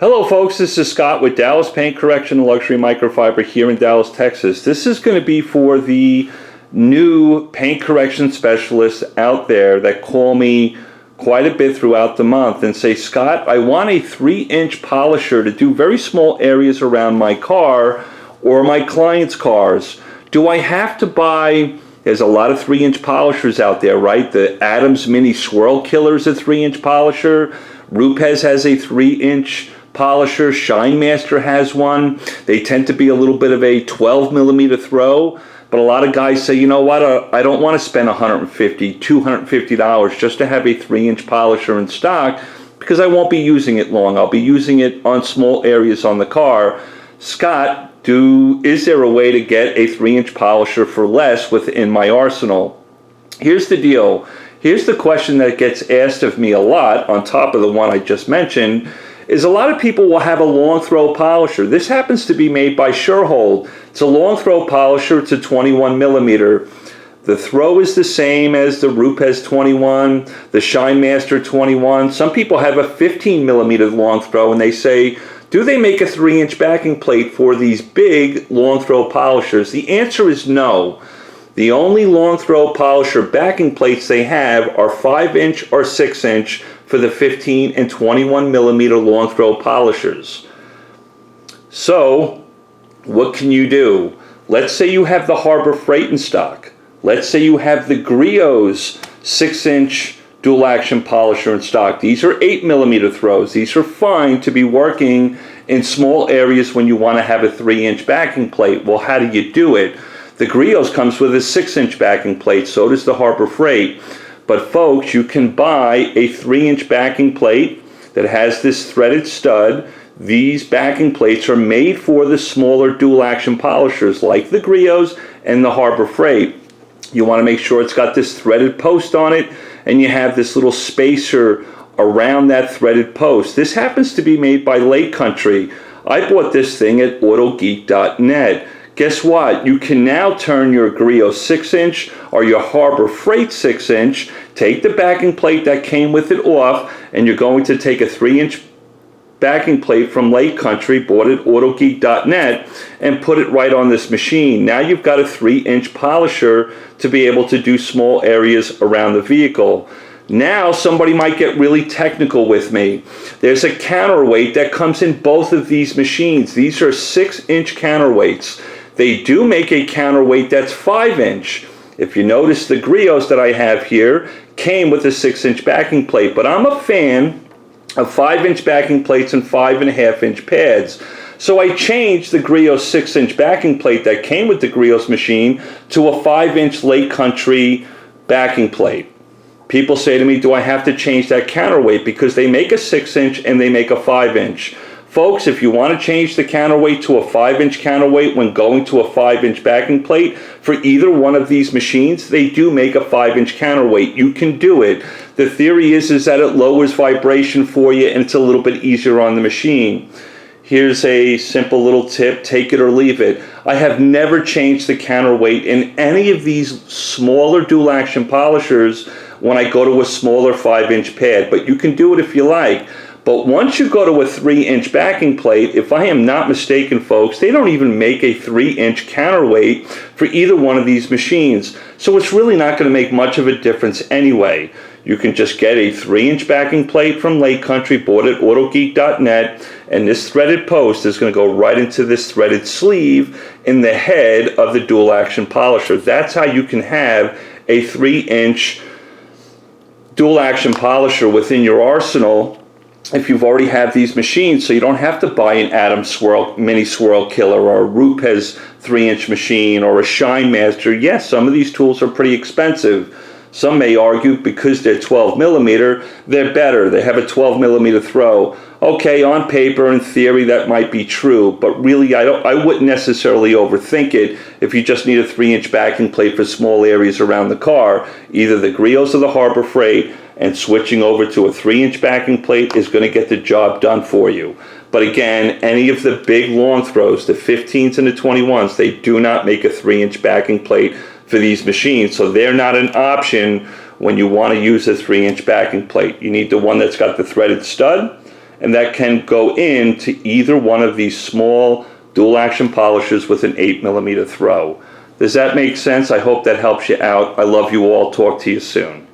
Hello folks, this is Scott with Dallas Paint Correction and Luxury Microfiber here in Dallas, Texas. This is going to be for the new paint correction specialists out there that call me quite a bit throughout the month and say, Scott, I want a 3-inch polisher to do very small areas around my car or my clients' cars. Do I have to buy, there's a lot of 3-inch polishers out there, right? The Adams Mini Swirl Killer is a 3-inch polisher. Rupes has a 3-inch polisher. Shine Master has one. They tend to be a little bit of a 12 millimeter throw, but a lot of guys say, you know what, I don't want to spend $150, $250 just to have a 3-inch polisher in stock because I won't be using it long. I'll be using it on small areas on the car. Scott, is there a way to get a 3-inch polisher for less within my arsenal? Here's the deal. Here's the question that gets asked of me a lot on top of the one I just mentioned, is a lot of people will have a long throw polisher. This happens to be made by Surehold. It's a long throw polisher. It's a 21 millimeter. The throw is the same as the Rupes 21, the Shine Master 21. Some people have a 15 millimeter long throw and they say, do they make a 3-inch backing plate for these big long throw polishers? The answer is no. The only long throw polisher backing plates they have are 5-inch or 6-inch for the 15 and 21 millimeter long throw polishers. So, what can you do? Let's say you have the Harbor Freight in stock. Let's say you have the Griot's 6-inch dual action polisher in stock. These are 8 millimeter throws. These are fine to be working in small areas when you want to have a 3-inch backing plate. Well, how do you do it? The Griot's comes with a 6-inch backing plate, so does the Harbor Freight. But folks, you can buy a 3-inch backing plate that has this threaded stud. These backing plates are made for the smaller dual action polishers like the Griot's and the Harbor Freight. You want to make sure it's got this threaded post on it and you have this little spacer around that threaded post. This happens to be made by Lake Country. I bought this thing at autogeek.net. Guess what? You can now turn your Griot 6-inch or your Harbor Freight 6-inch, take the backing plate that came with it off, and you're going to take a 3-inch backing plate from Lake Country, bought at autogeek.net, and put it right on this machine. Now you've got a 3-inch polisher to be able to do small areas around the vehicle. Now somebody might get really technical with me. There's a counterweight that comes in both of these machines. These are 6-inch counterweights. They do make a counterweight that's 5-inch. If you notice, the Griot's that I have here came with a 6-inch backing plate, but I'm a fan of 5-inch backing plates and 5.5-inch pads. So I changed the Griot's 6-inch backing plate that came with the Griot's machine to a 5-inch Lake Country backing plate. People say to me, do I have to change that counterweight? Because they make a 6-inch and they make a 5-inch. Folks, if you want to change the counterweight to a 5-inch counterweight when going to a 5-inch backing plate for either one of these machines, they do make a 5-inch counterweight. You can do it. The theory is that it lowers vibration for you and it's a little bit easier on the machine. Here's a simple little tip, take it or leave it. I have never changed the counterweight in any of these smaller dual action polishers when I go to a smaller 5-inch pad, but you can do it if you like. But once you go to a 3-inch backing plate, if I am not mistaken, folks, they don't even make a 3-inch counterweight for either one of these machines. So it's really not going to make much of a difference anyway. You can just get a 3-inch backing plate from Lake Country, bought at autogeek.net, and this threaded post is going to go right into this threaded sleeve in the head of the dual action polisher. That's how you can have a 3-inch dual action polisher within your arsenal if you've already have these machines, so you don't have to buy an Adams Mini Swirl Killer or a Rupes 3-inch machine or a Shine Master. Yes, some of these tools are pretty expensive. Some may argue because they're 12 millimeter, they're better. They have a 12 millimeter throw. Okay, on paper, in theory, that might be true, but really I wouldn't necessarily overthink it if you just need a 3-inch backing plate for small areas around the car. Either the Griot's or the Harbor Freight, and switching over to a 3-inch backing plate is going to get the job done for you. But again, any of the big long throws, the 15s and the 21s, they do not make a 3-inch backing plate for these machines, so they're not an option when you want to use a 3-inch backing plate. You need the one that's got the threaded stud and that can go into either one of these small dual action polishers with an 8mm throw. Does that make sense? I hope that helps you out. I love you all. Talk to you soon.